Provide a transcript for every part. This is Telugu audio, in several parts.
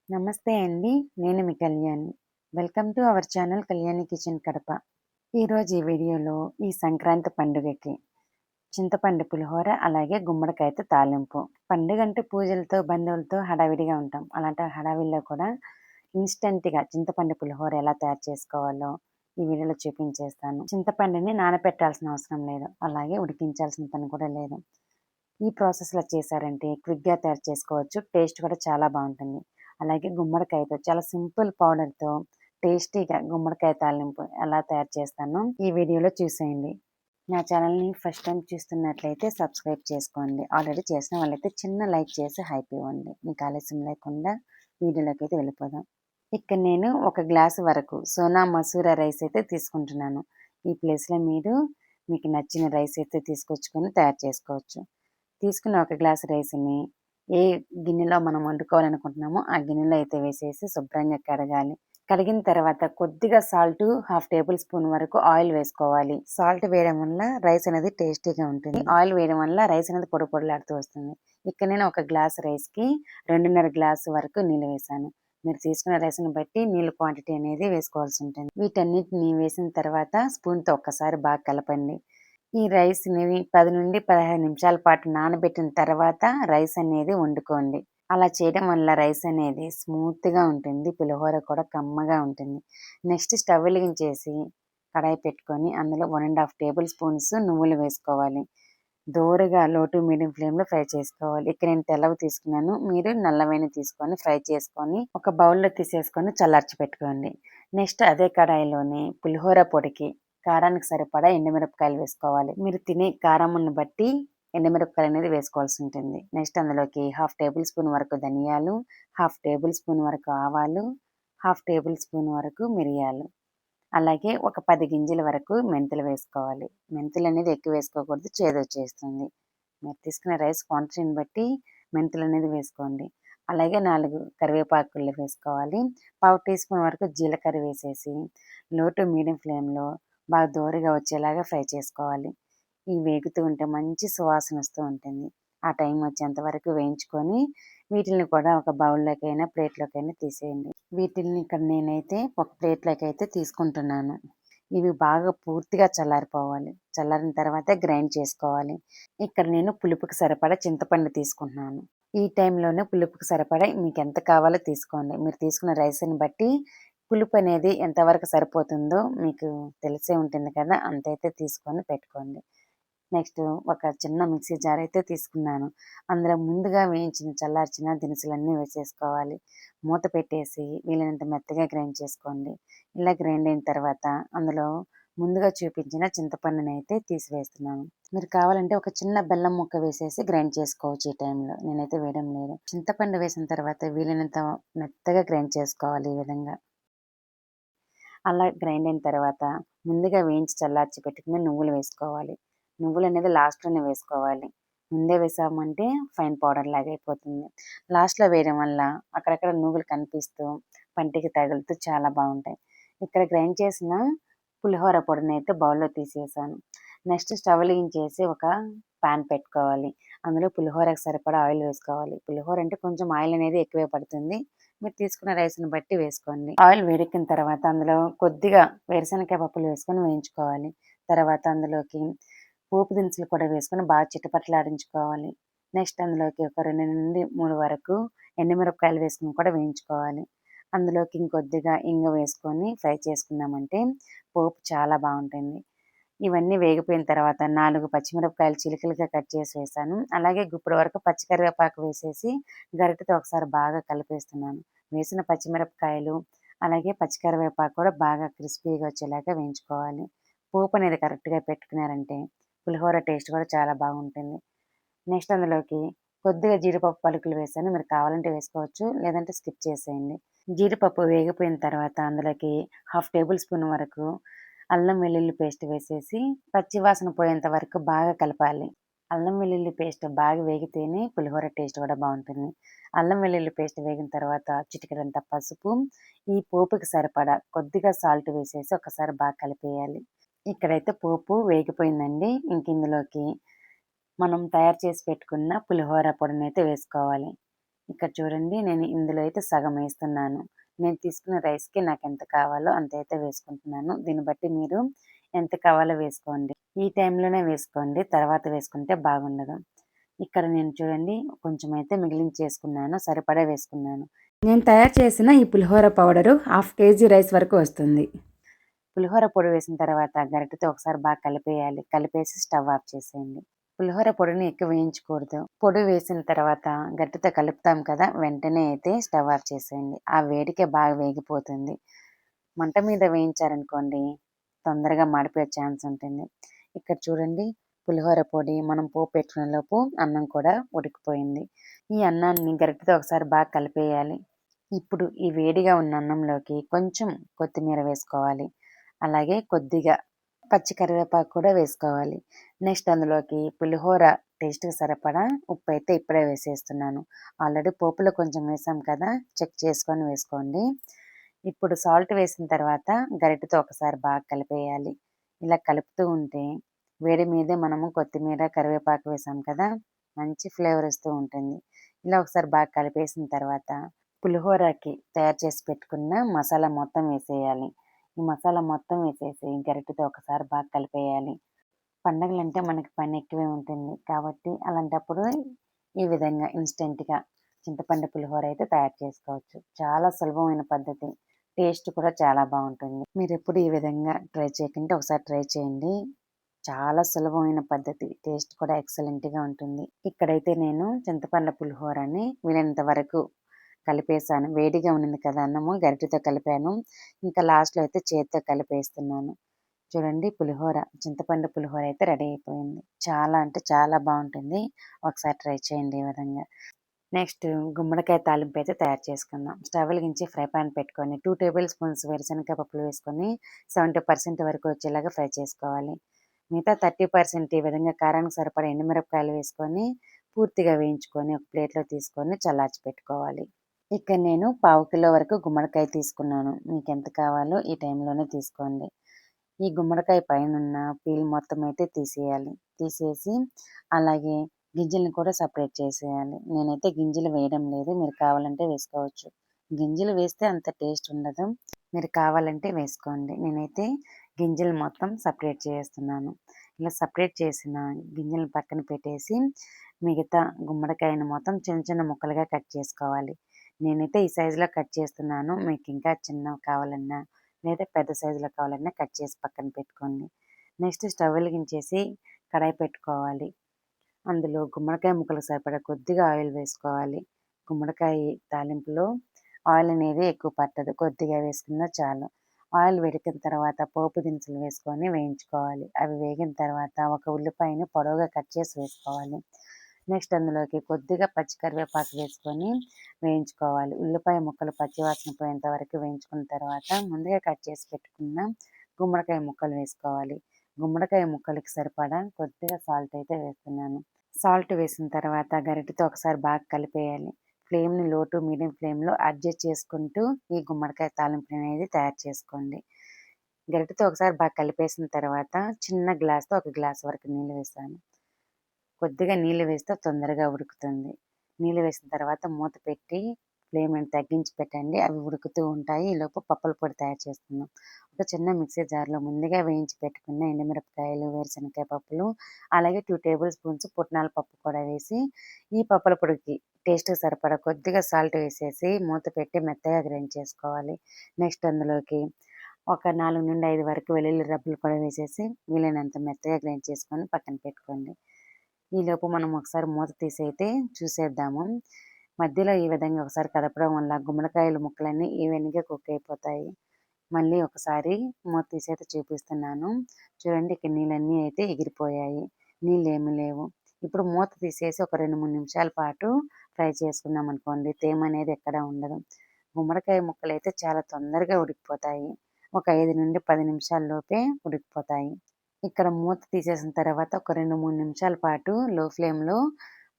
నమస్తే అండి. నేను మీ Kalyani. Welcome to our channel Kalyani kitchen Kadapa. ఈరోజు ఈ వీడియోలో ఈ సంక్రాంతి పండుగకి చింతపండు పులిహోర అలాగే గుమ్మడికాయతో తాలింపు. పండుగంటే పూజలతో, బంధువులతో హడావిడిగా ఉంటాం. అలాంటి హడావిడిలో కూడా ఇన్‌స్టంట్‌గా చింతపండు పులిహోర ఎలా తయారు చేసుకోవాలో ఈ వీడియోలో చూపించేస్తాను. చింతపండుని నానబెట్టాల్సిన అవసరం లేదు. అలాగే ఉడికించాల్సిన పని కూడా లేదు. ఈ ప్రాసెస్‌లో చేశారంటే క్విక్‌గా తయారు చేసుకోవచ్చు. టేస్ట్ కూడా చాలా బావుంటుంది. అలాగే గుమ్మడికాయతో చాలా సింపుల్ పౌడర్‌తో టేస్టీగా గుమ్మడికాయ తాలింపు ఎలా తయారు చేస్తానో ఈ వీడియోలో చూసేయండి. నా ఛానల్‌ని ఫస్ట్ టైమ్ చూస్తున్నట్లయితే సబ్స్క్రైబ్ చేసుకోండి. ఆల్రెడీ చేసిన వాళ్ళైతే చిన్న లైక్ చేసి హైప్ ఇవ్వండి. ఇంకా ఆలస్యం లేకుండా వీడియోలోకైతే వెళ్ళిపోదాం. ఇక్కడ నేను ఒక గ్లాసు వరకు సోనా మసూర రైస్ అయితే తీసుకుంటున్నాను. ఈ ప్లేస్‌లో మీకు నచ్చిన రైస్ అయితే తీసుకొచ్చుకొని తయారు చేసుకోవచ్చు. తీసుకున్న ఒక గ్లాస్ రైస్‌ని ఏ గిన్నెలో మనం వండుకోవాలనుకుంటున్నామో ఆ గిన్నెలో అయితే వేసేసి శుభ్రంగా కడగాలి. కడిగిన తర్వాత కొద్దిగా సాల్టు, హాఫ్ టేబుల్ స్పూన్ వరకు ఆయిల్ వేసుకోవాలి. సాల్ట్ వేయడం వల్ల రైస్ అనేది టేస్టీగా ఉంటుంది. ఆయిల్ వేయడం వల్ల రైస్ అనేది పొడి పొడిలాడుతూ వస్తుంది. ఇక్కడ నేను ఒక గ్లాస్ రైస్‌కి 2:30 గ్లాసు వరకు నీళ్ళు వేశాను. మీరు తీసుకున్న రైస్‌ని బట్టి నీళ్ళ క్వాంటిటీ అనేది వేసుకోవాల్సి ఉంటుంది. వీటన్నిటిని వేసిన తర్వాత స్పూన్‌తో ఒక్కసారి బాగా కలపండి. ఈ రైస్‌ని 10-15 నిమిషాల పాటు నానబెట్టిన తర్వాత రైస్ అనేది వండుకోండి. అలా చేయడం వల్ల రైస్ అనేది స్మూత్‌గా ఉంటుంది. పులిహోర కూడా కమ్మగా ఉంటుంది. నెక్స్ట్ స్టవ్ వెలిగించేసి కడాయి పెట్టుకొని అందులో 1 టేబుల్ స్పూన్స్ నువ్వులు వేసుకోవాలి. దోరగా లో టు మీడియం ఫ్లేమ్‌లో ఫ్రై చేసుకోవాలి. ఇక్కడ నేను తెల్లవి తీసుకున్నాను. మీరు నల్లవైన తీసుకొని ఫ్రై చేసుకొని ఒక బౌల్‌లో తీసేసుకొని చల్లార్చి పెట్టుకోండి. నెక్స్ట్ అదే కడాయిలోనే పులిహోర పొడికి కారానికి సరిపడా ఎండుమిరపకాయలు వేసుకోవాలి. మీరు తినే కారమును బట్టి ఎండుమిరపకాయలు అనేది వేసుకోవాల్సి ఉంటుంది. నెక్స్ట్ అందులోకి హాఫ్ టేబుల్ స్పూన్ వరకు ధనియాలు, హాఫ్ టేబుల్ స్పూన్ వరకు ఆవాలు, హాఫ్ టేబుల్ స్పూన్ వరకు మిరియాలు, అలాగే ఒక 10 గింజల వరకు మెంతులు వేసుకోవాలి. మెంతులు అనేది ఎక్కువ వేసుకోకూడదు, చేదొచ్చేస్తుంది. మీరు తీసుకున్న రైస్ క్వాంటిటీని బట్టి మెంతులు అనేది వేసుకోండి. అలాగే 4 కరివేపాకులు వేసుకోవాలి. పావు టీ స్పూన్ వరకు జీలకర్ర వేసేసి లో టు మీడియం ఫ్లేమ్‌లో బాగా దోరగా వచ్చేలాగా ఫ్రై చేసుకోవాలి. ఇవి వేగుతూ ఉంటే మంచి సువాసన వస్తూ ఉంటుంది. ఆ టైం వచ్చేంత వరకు వేయించుకొని వీటిల్ని కూడా ఒక బౌల్‌లోకైనా, ప్లేట్‌లోకైనా తీసేయండి. వీటిల్ని ఇక్కడ నేనైతే ఒక ప్లేట్‌లోకి అయితే తీసుకుంటున్నాను. ఇవి బాగా పూర్తిగా చల్లారిపోవాలి. చల్లారిన తర్వాతే గ్రైండ్ చేసుకోవాలి. ఇక్కడ నేను పులుపుకి సరిపడా చింతపండు తీసుకుంటున్నాను. ఈ టైంలోనే పులుపుకి సరిపడా మీకెంత కావాలో తీసుకోండి. మీరు తీసుకున్న రైస్‌ని బట్టి పులుపు అనేది ఎంతవరకు సరిపోతుందో మీకు తెలిసే ఉంటుంది కదా! అంతైతే తీసుకొని పెట్టుకోండి. నెక్స్ట్ ఒక చిన్న మిక్సీ జార్ అయితే తీసుకున్నాను. అందులో ముందుగా వేయించిన చల్లార్చిన దినుసులన్నీ వేసేసుకోవాలి. మూత పెట్టేసి వీలైనంత మెత్తగా గ్రైండ్ చేసుకోండి. ఇలా గ్రైండ్ అయిన తర్వాత అందులో ముందుగా చూపించిన చింతపండునైతే తీసివేస్తున్నాను. మీరు కావాలంటే ఒక చిన్న బెల్లం ముక్క వేసేసి గ్రైండ్ చేసుకోవచ్చు ఈ టైంలో. నేనైతే వేయడం లేదు. చింతపండు వేసిన తర్వాత వీలైనంత మెత్తగా గ్రైండ్ చేసుకోవాలి ఈ విధంగా. అలా గ్రైండ్ అయిన తర్వాత ముందుగా వేయించి చల్లార్చి పెట్టుకున్న నువ్వులు వేసుకోవాలి. నువ్వులనేది లాస్ట్‌లోనే వేసుకోవాలి. ముందే వేసామంటే ఫైన్ పౌడర్ లాగా అయిపోతుంది. లాస్ట్‌లో వేయడం వల్ల అక్కడక్కడ నువ్వులు కనిపిస్తూ, పంటికి తగులుతూ చాలా బావుంటాయి. ఇక్కడ గ్రైండ్ చేసిన పులిహోర పొడినైతే బౌల్‌లో తీసేసాను. నెక్స్ట్ స్టవ్ వెలిగించేసి ఒక పాన్ పెట్టుకోవాలి. అందులో పులిహోరకు సరిపడా ఆయిల్ వేసుకోవాలి. పులిహోర అంటే కొంచెం ఆయిల్ అనేది ఎక్కువే పడుతుంది. మీరు తీసుకున్న రైస్‌ని బట్టి వేసుకోండి. ఆయిల్ వేడెక్కిన తర్వాత అందులో కొద్దిగా వేరుశనగకాయ పప్పులు వేసుకొని వేయించుకోవాలి. తర్వాత అందులోకి పోపు దినుసులు కూడా వేసుకొని బాగా చిటపటలాడించుకోవాలి. నెక్స్ట్ అందులోకి ఒక 2-3 వరకు ఎండుమిరపకాయలు వేసుకొని కూడా వేయించుకోవాలి. అందులోకి ఇంకొద్దిగా ఇంగు వేసుకొని ఫ్రై చేసుకున్నామంటే పోపు చాలా బావుంటుంది. ఇవన్నీ వేగిపోయిన తర్వాత 4 పచ్చిమిరపకాయలు చిలుకలుగా కట్ చేసి వేశాను. అలాగే గుప్పెడు వరకు పచ్చి కరివేపాకు వేసేసి గరిటెతో ఒకసారి బాగా కలిపేస్తున్నాను. వేసిన పచ్చిమిరపకాయలు, అలాగే పచ్చి కరివేపాకు కూడా బాగా క్రిస్పీగా వచ్చేలాగా వేయించుకోవాలి. పోపు అనేది కరెక్ట్‌గా పెట్టుకున్నారంటే పులిహోర టేస్ట్ కూడా చాలా బాగుంటుంది. నెక్స్ట్ అందులోకి కొద్దిగా జీడిపప్పు పలుకులు వేశాను. మీరు కావాలంటే వేసుకోవచ్చు. లేదంటే స్కిప్ చేసేయండి. జీడిపప్పు వేగిపోయిన తర్వాత అందులోకి హాఫ్ టేబుల్ స్పూన్ వరకు అల్లం వెల్లుల్లి పేస్ట్ వేసేసి పచ్చి వాసన పోయేంత వరకు బాగా కలపాలి. అల్లం వెల్లుల్లి పేస్ట్ బాగా వేగితేనే పులిహోర టేస్ట్ కూడా బావుంటుంది. అల్లం వెల్లుల్లి పేస్ట్ వేగిన తర్వాత చిటికెడంత పసుపు, ఈ పోపుకి సరిపడా కొద్దిగా సాల్ట్ వేసేసి ఒకసారి బాగా కలిపేయాలి. ఇక్కడైతే పోపు వేగిపోయిందండి. ఇంక ఇందులోకి మనం తయారు చేసి పెట్టుకున్న పులిహోర పొడినైతే వేసుకోవాలి. ఇక్కడ చూడండి, నేను ఇందులో అయితే సగం వేస్తున్నాను. నేను తీసుకున్న రైస్‌కి నాకెంత కావాలో అంతైతే వేసుకుంటున్నాను. దీన్ని బట్టి మీరు ఎంత కావాలో వేసుకోండి. ఈ టైంలోనే వేసుకోండి. తర్వాత వేసుకుంటే బాగుండదు. ఇక్కడ నేను చూడండి కొంచెం అయితే మిగిలించేసుకున్నాను. సరిపడా వేసుకున్నాను. నేను తయారు చేసిన ఈ పులిహోర పౌడరు 1/2 కేజీ రైస్ వరకు వస్తుంది. పులిహోర పొడి వేసిన తర్వాత గరిటెతో ఒకసారి బాగా కలిపేయాలి. కలిపేసి స్టవ్ ఆఫ్ చేసేయండి. పులిహోర పొడిని ఎక్కువ వేయించకూడదు. పొడి వేసిన తర్వాత గరిటెతో కలుపుతాం కదా, వెంటనే అయితే స్టవ్ ఆఫ్ చేసేయండి. ఆ వేడికే బాగా వేగిపోతుంది. మంట మీద వేయించారనుకోండి తొందరగా మాడిపోయే ఛాన్స్ ఉంటుంది. ఇక్కడ చూడండి, పులిహోర పొడి మనం పోపు పెట్టుకునే లోపు అన్నం కూడా ఉడికిపోయింది. ఈ అన్నాన్ని గరిటెతో ఒకసారి బాగా కలిపేయాలి. ఇప్పుడు ఈ వేడిగా ఉన్న అన్నంలోకి కొంచెం కొత్తిమీర వేసుకోవాలి. అలాగే కొద్దిగా పచ్చి కరివేపాకు కూడా వేసుకోవాలి. నెక్స్ట్ అందులోకి పులిహోర టేస్ట్‌కి సరిపడా ఉప్పైతే ఇప్పుడే వేసేస్తున్నాను. ఆల్రెడీ పోపులో కొంచెం వేసాం కదా, చెక్ చేసుకొని వేసుకోండి. ఇప్పుడు సాల్ట్ వేసిన తర్వాత గరిటెతో ఒకసారి బాగా కలిపేయాలి. ఇలా కలుపుతూ ఉంటే వేడి మీదే మనము కొత్తిమీర, కరివేపాకు వేసాం కదా, మంచి ఫ్లేవర్ వస్తూ ఉంటుంది. ఇలా ఒకసారి బాగా కలిపేసిన తర్వాత పులిహోరకి తయారు చేసి పెట్టుకున్న మసాలా మొత్తం వేసేయాలి. ఈ మసాలా మొత్తం వేసేసి గరిటెతో ఒకసారి బాగా కలిపేయాలి. పండగలంటే మనకి పని ఎక్కువే ఉంటుంది. కాబట్టి అలాంటప్పుడు ఈ విధంగా ఇన్‌స్టెంట్‌గా చింతపండు పులిహోర అయితే తయారు చేసుకోవచ్చు. చాలా సులభమైన పద్ధతి. టేస్ట్ కూడా చాలా బావుంటుంది. మీరెప్పుడు ఈ విధంగా ట్రై చేయకుంటే ఒకసారి ట్రై చేయండి. చాలా సులభమైన పద్ధతి. టేస్ట్ కూడా ఎక్సలెంట్‌గా ఉంటుంది. ఇక్కడైతే నేను చింతపండు పులిహోరని వీలైనంత వరకు కలిపేసాను. వేడిగా ఉన్నింది కదా అన్నము, గరిటెతో కలిపాను. ఇంకా లాస్ట్‌లో అయితే చేత్తో కలిపేస్తున్నాను. చూడండి, చింతపండు పులిహోర అయితే రెడీ అయిపోయింది. చాలా అంటే చాలా బావుంటుంది. ఒకసారి ట్రై చేయండి ఈ విధంగా. నెక్స్ట్ గుమ్మడికాయ తాలింపు అయితే తయారు చేసుకుందాం. స్టవ్ వెలిగించి ఫ్రై పాన్ పెట్టుకొని 2 టేబుల్ స్పూన్స్ వేరుశనగ పప్పులు వేసుకొని 70% వరకు వచ్చేలాగా ఫ్రై చేసుకోవాలి. మిగతా 30% ఈ విధంగా కారానికి సరిపడా ఎండుమిరపకాయలు వేసుకొని పూర్తిగా వేయించుకొని ఒక ప్లేట్‌లో తీసుకొని చల్లార్చి పెట్టుకోవాలి. ఇక్కడ నేను పావు కిలో వరకు గుమ్మడికాయ తీసుకున్నాను. మీకెంత కావాలో ఈ టైంలోనే తీసుకోండి. ఈ గుమ్మడికాయ పైనున్న పీల్ మొత్తం అయితే తీసేయాలి. తీసేసి అలాగే గింజలను కూడా సెపరేట్ చేసేయాలి. నేనైతే గింజలు వేయడం లేదు. మీరు కావాలంటే వేసుకోవచ్చు. గింజలు వేస్తే అంత టేస్ట్ ఉండదు. మీరు కావాలంటే వేసుకోండి. నేనైతే గింజలు మొత్తం సెపరేట్ చేస్తున్నాను. ఇలా సెపరేట్ చేసిన గింజలను పక్కన పెట్టేసి మిగతా గుమ్మడికాయను మొత్తం చిన్న చిన్న ముక్కలుగా కట్ చేసుకోవాలి. నేనైతే ఈ సైజులో కట్ చేస్తున్నాను. మీకు ఇంకా చిన్నవి కావాలన్నా లేదా పెద్ద సైజులో కావాలన్నా కట్ చేసి పక్కన పెట్టుకోండి. నెక్స్ట్ స్టవ్ వెలిగించేసి కడాయి పెట్టుకోవాలి. అందులో గుమ్మడికాయ ముక్కలకు సరిపడా కొద్దిగా ఆయిల్ వేసుకోవాలి. గుమ్మడికాయ తాలింపులో ఆయిల్ అనేది ఎక్కువ పట్టదు. కొద్దిగా వేసుకున్నా చాలు. ఆయిల్ వేడెక్కిన తర్వాత పోపు దినుసులు వేసుకొని వేయించుకోవాలి. అవి వేగిన తర్వాత ఒక ఉల్లిపాయని పొడవుగా కట్ చేసి వేసుకోవాలి. నెక్స్ట్ అందులోకి కొద్దిగా పచ్చి కరివేపాకు వేసుకొని వేయించుకోవాలి. ఉల్లిపాయ ముక్కలు పచ్చివాసన పోయేంత వరకు వేయించుకున్న తర్వాత ముందుగా కట్ చేసి పెట్టుకున్న గుమ్మడికాయ ముక్కలు వేసుకోవాలి. గుమ్మడికాయ ముక్కలకి సరిపడా కొద్దిగా సాల్ట్ అయితే వేస్తున్నాను. సాల్ట్ వేసిన తర్వాత గరిటెతో ఒకసారి బాగా కలిపేయాలి. ఫ్లేమ్‌ని లో టు మీడియం ఫ్లేమ్‌లో అడ్జస్ట్ చేసుకుంటూ ఈ గుమ్మడికాయ తాలింపుని అనేది తయారు చేసుకోండి. గరిటెతో ఒకసారి బాగా కలిపేసిన తర్వాత చిన్న గ్లాస్‌తో ఒక గ్లాస్ వరకు నీళ్ళు వేసాను. కొద్దిగా నీళ్ళు వేస్తే తొందరగా ఉడుకుతుంది. నీళ్ళు వేసిన తర్వాత మూత పెట్టి ఫ్లేమ్‌ని తగ్గించి పెట్టండి. అవి ఉడుకుతూ ఉంటాయి. ఈలోపు పప్పుల పొడి తయారు చేసుకుందాం. ఒక చిన్న మిక్సీ జార్‌లో ముందుగా వేయించి పెట్టుకున్న ఎండుమిరపకాయలు, వేరుశనగకాయ పప్పులు, అలాగే 2 టేబుల్ స్పూన్స్ పుట్నాల పప్పు కూడా వేసి ఈ పప్పుల పొడికి టేస్ట్‌కి సరిపడా కొద్దిగా సాల్ట్ వేసేసి మూత పెట్టి మెత్తగా గ్రైండ్ చేసుకోవాలి. నెక్స్ట్ అందులోకి ఒక 4-5 వరకు వెల్లుల్లి రెబ్బలు కూడా వేసేసి వీలైనంత మెత్తగా గ్రైండ్ చేసుకొని పక్కన పెట్టుకోండి. ఈలోపు మనం ఒకసారి మూత తీసి అయితే చూసేద్దాము. మధ్యలో ఈ విధంగా ఒకసారి కదపడం వల్ల గుమ్మడికాయల ముక్కలన్నీ ఈవెన్‌గా కుక్ అయిపోతాయి. మళ్ళీ ఒకసారి మూత తీసి అయితే చూపిస్తున్నాను. చూడండి, ఇక్కడ నీళ్ళన్నీ అయితే ఎగిరిపోయాయి. నీళ్ళేమీ లేవు. ఇప్పుడు మూత తీసేసి ఒక 2-3 నిమిషాల పాటు ఫ్రై చేసుకున్నామనుకోండి, తేమ అనేది ఎక్కడ ఉండదు. గుమ్మడికాయ ముక్కలైతే చాలా తొందరగా ఉడికిపోతాయి. ఒక 5-10 నిమిషాల లోపే ఉడికిపోతాయి. ఇక్కడ మూత తీసేసిన తర్వాత ఒక 2-3 నిమిషాల పాటు లో ఫ్లేమ్‌లో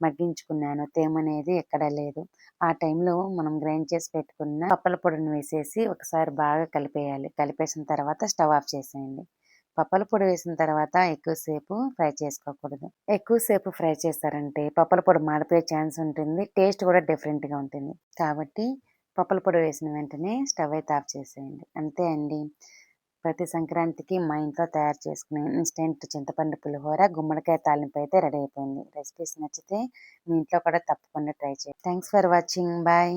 మగ్గించుకున్నాను. తేమ అనేది ఎక్కడా లేదు. ఆ టైంలో మనం గ్రైండ్ చేసి పెట్టుకున్న పప్పుల పొడిని వేసేసి ఒకసారి బాగా కలిపేయాలి. కలిపేసిన తర్వాత స్టవ్ ఆఫ్ చేసేయండి. పప్పల పొడి వేసిన తర్వాత ఎక్కువసేపు ఫ్రై చేసుకోకూడదు. ఎక్కువసేపు ఫ్రై చేశారంటే పప్పల పొడి మాడిపోయే ఛాన్స్ ఉంటుంది. టేస్ట్ కూడా డిఫరెంట్‌గా ఉంటుంది. కాబట్టి పప్పల పొడి వేసిన వెంటనే స్టవ్ అయితే ఆఫ్ చేసేయండి. అంతే అండి. ప్రతి సంక్రాంతికి మా ఇంట్లో తయారు చేసుకునే ఇన్‌స్టంట్ చింతపండు పులిహోర, గుమ్మడికాయ తాలింపు అయితే రెడీ అయిపోయింది. రెసిపీస్ నచ్చితే మీ ఇంట్లో కూడా తప్పకుండా ట్రై చేయండి. Thanks for watching. బాయ్.